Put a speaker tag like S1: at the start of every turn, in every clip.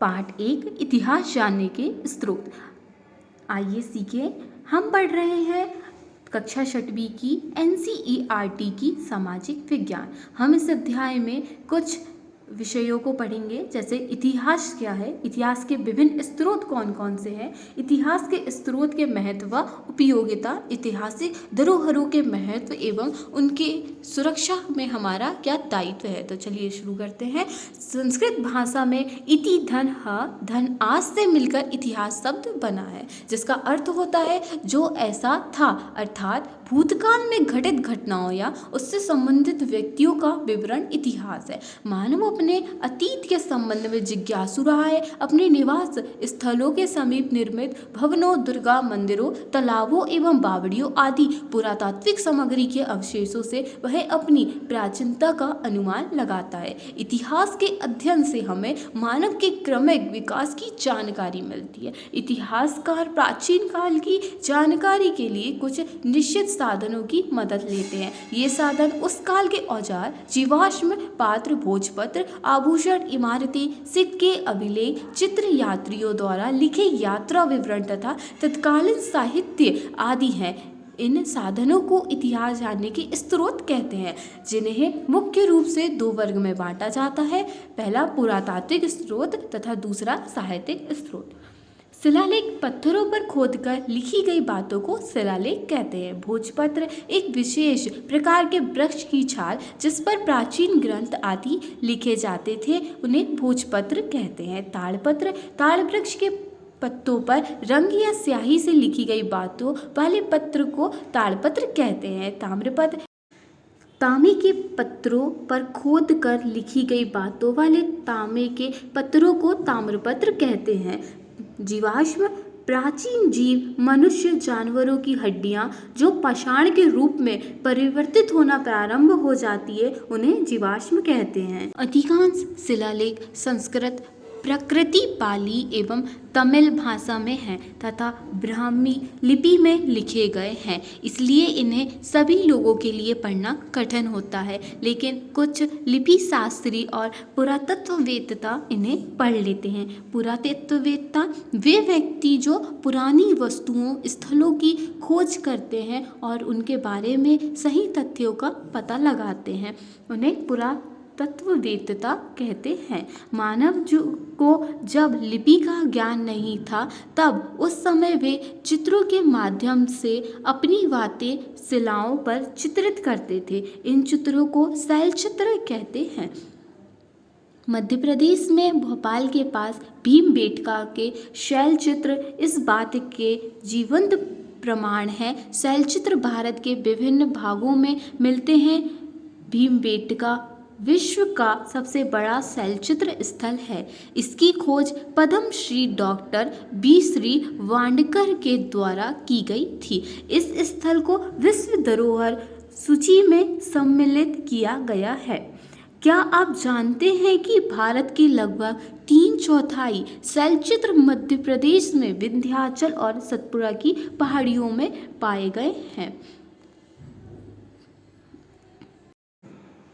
S1: पाठ 1 इतिहास जानने के स्रोत। आइए सीखें। हम पढ़ रहे हैं कक्षा 6वीं की NCERT की सामाजिक विज्ञान। हम इस अध्याय में कुछ विषयों को पढ़ेंगे, जैसे इतिहास क्या है, इतिहास के विभिन्न स्रोत कौन कौन से हैं, इतिहास के स्रोत के महत्व, उपयोगिता, ऐतिहासिक धरोहरों के महत्व एवं उनके सुरक्षा में हमारा क्या दायित्व है। तो चलिए शुरू करते हैं। संस्कृत भाषा में इति धन ह धन आज से मिलकर इतिहास शब्द बना है, जिसका अर्थ होता है जो ऐसा था, अर्थात भूतकाल में घटित घटनाओं या उससे संबंधित व्यक्तियों का विवरण इतिहास है। मानव अपने अतीत के संबंध में जिज्ञासु रहा है। अपने निवास स्थलों के समीप निर्मित भवनों, दुर्गा मंदिरों, तालाबों एवं बावड़ियों आदि पुरातात्विक सामग्री के अवशेषों से वह अपनी प्राचीनता का अनुमान लगाता है। इतिहास के अध्ययन से हमें मानव के क्रमिक विकास की जानकारी मिलती है। इतिहासकार प्राचीन काल की जानकारी के लिए कुछ निश्चित साधनों की मदद लेते हैं। ये साधन उस काल के औजार, जीवाश्म, पात्र, भोजपत्र, आभूषण, इमारतें, सिक्के, अभिलेख, चित्र, यात्रियों द्वारा लिखे यात्रा विवरण तथा तत्कालीन साहित्य आदि हैं। इन साधनों को इतिहास जानने के स्रोत कहते हैं, जिन्हें मुख्य रूप से 2 वर्ग में बांटा जाता है। पहला पुरातात्विक स्रोत तथा दूसरा साहित्यिक स्रोत। शिलालेख पत्थरों पर खोदकर लिखी गई बातों को शिलालेख कहते हैं। भोजपत्र एक विशेष प्रकार के वृक्ष की छाल जिस पर प्राचीन ग्रंथ आदि लिखे जाते थे, उन्हें भोजपत्र कहते हैं। ताड़पत्र ताड़ वृक्ष के पत्तों पर रंग या स्याही से लिखी गई बातों वाले पत्र को ताड़पत्र कहते हैं। ताम्रपत्र तांबे के पत्रों पर खोद कर लिखी गई बातों वाले तांबे के पत्रों को ताम्रपत्र कहते हैं। जीवाश्म प्राचीन जीव, मनुष्य, जानवरों की हड्डियां जो पाषाण के रूप में परिवर्तित होना प्रारंभ हो जाती है, उन्हें जीवाश्म कहते हैं। अधिकांश शिलालेख संस्कृत, प्राकृत, पाली एवं तमिल भाषा में हैं तथा ब्राह्मी लिपि में लिखे गए हैं, इसलिए इन्हें सभी लोगों के लिए पढ़ना कठिन होता है। लेकिन कुछ लिपि शास्त्री और पुरातत्ववेत्ता इन्हें पढ़ लेते हैं। पुरातत्ववेत्ता वे व्यक्ति जो पुरानी वस्तुओं, स्थलों की खोज करते हैं और उनके बारे में सही तथ्यों का पता लगाते हैं, उन्हें पुरातत्ववेत्ता कहते हैं। मानव को जब लिपि का ज्ञान नहीं था, तब उस समय वे चित्रों के माध्यम से अपनी बातें शिलाओं पर चित्रित करते थे। इन चित्रों को शैलचित्र कहते हैं। मध्य प्रदेश में भोपाल के पास भीमबेटका के शैलचित्र इस बात के जीवंत प्रमाण हैं। शैलचित्र भारत के विभिन्न भागों में मिलते हैं। भीमबेटका विश्व का सबसे बड़ा शैलचित्र स्थल है। इसकी खोज पद्मश्री डॉक्टर बी श्री वांडकर के द्वारा की गई थी। इस स्थल को विश्व धरोहर सूची में सम्मिलित किया गया है। क्या आप जानते हैं कि भारत के लगभग 3/4 शैलचित्र मध्य प्रदेश में विंध्याचल और सतपुड़ा की पहाड़ियों में पाए गए हैं।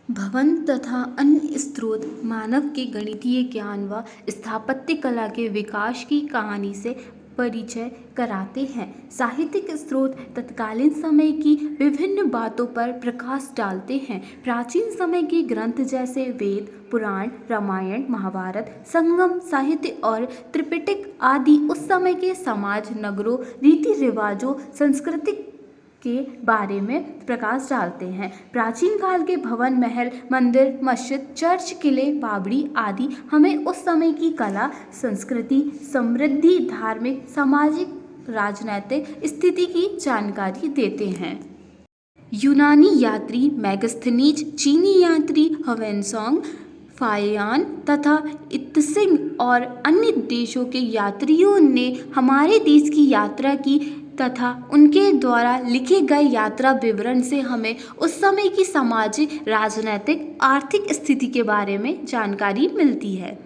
S1: भवन तथा अन्य स्रोत मानव के गणितीय ज्ञान व स्थापत्य कला के विकास की कहानी से परिचय कराते हैं। साहित्यिक स्रोत तत्कालीन समय की विभिन्न बातों पर प्रकाश डालते हैं। प्राचीन समय के ग्रंथ जैसे वेद, पुराण, रामायण, महाभारत, संगम साहित्य और त्रिपिटक आदि उस समय के समाज, नगरों, रीति रिवाजों, संस्कृति के बारे में प्रकाश डालते हैं। प्राचीन काल के भवन, महल, मंदिर, मस्जिद, चर्च, किले, बावड़ी आदि हमें उस समय की कला, संस्कृति, समृद्धि, धार्मिक, सामाजिक, राजनैतिक स्थिति की जानकारी देते हैं। यूनानी यात्री मेगास्थनीज, चीनी यात्री ह्वेनसांग, फाहियान तथा इत्सिंग और अन्य देशों के यात्रियों ने हमारे देश की यात्रा की तथा उनके द्वारा लिखे गए यात्रा विवरण से हमें उस समय की सामाजिक, राजनैतिक, आर्थिक स्थिति के बारे में जानकारी मिलती है।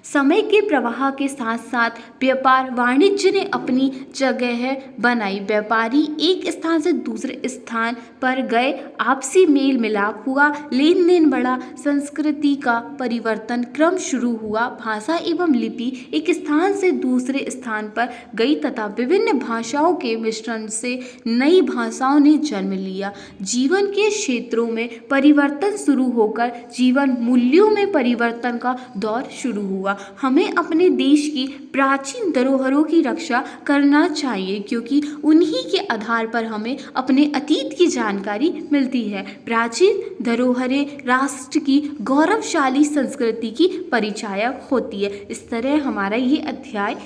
S1: समय के प्रवाह के साथ साथ व्यापार वाणिज्य ने अपनी जगह बनाई। व्यापारी एक स्थान से दूसरे स्थान पर गए, आपसी मेल मिलाप हुआ, लेन देन बढ़ा, संस्कृति का परिवर्तन क्रम शुरू हुआ, भाषा एवं लिपि एक स्थान से दूसरे स्थान पर गई तथा विभिन्न भाषाओं के मिश्रण से नई भाषाओं ने जन्म लिया। जीवन के क्षेत्रों में परिवर्तन शुरू होकर जीवन मूल्यों में परिवर्तन का दौर शुरू हुआ। हमें अपने देश की प्राचीन धरोहरों की रक्षा करना चाहिए, क्योंकि उन्हीं के आधार पर हमें अपने अतीत की जानकारी मिलती है। प्राचीन धरोहरें राष्ट्र की गौरवशाली संस्कृति की परिचायक होती है। इस तरह हमारा ये अध्याय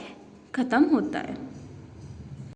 S1: खत्म होता है।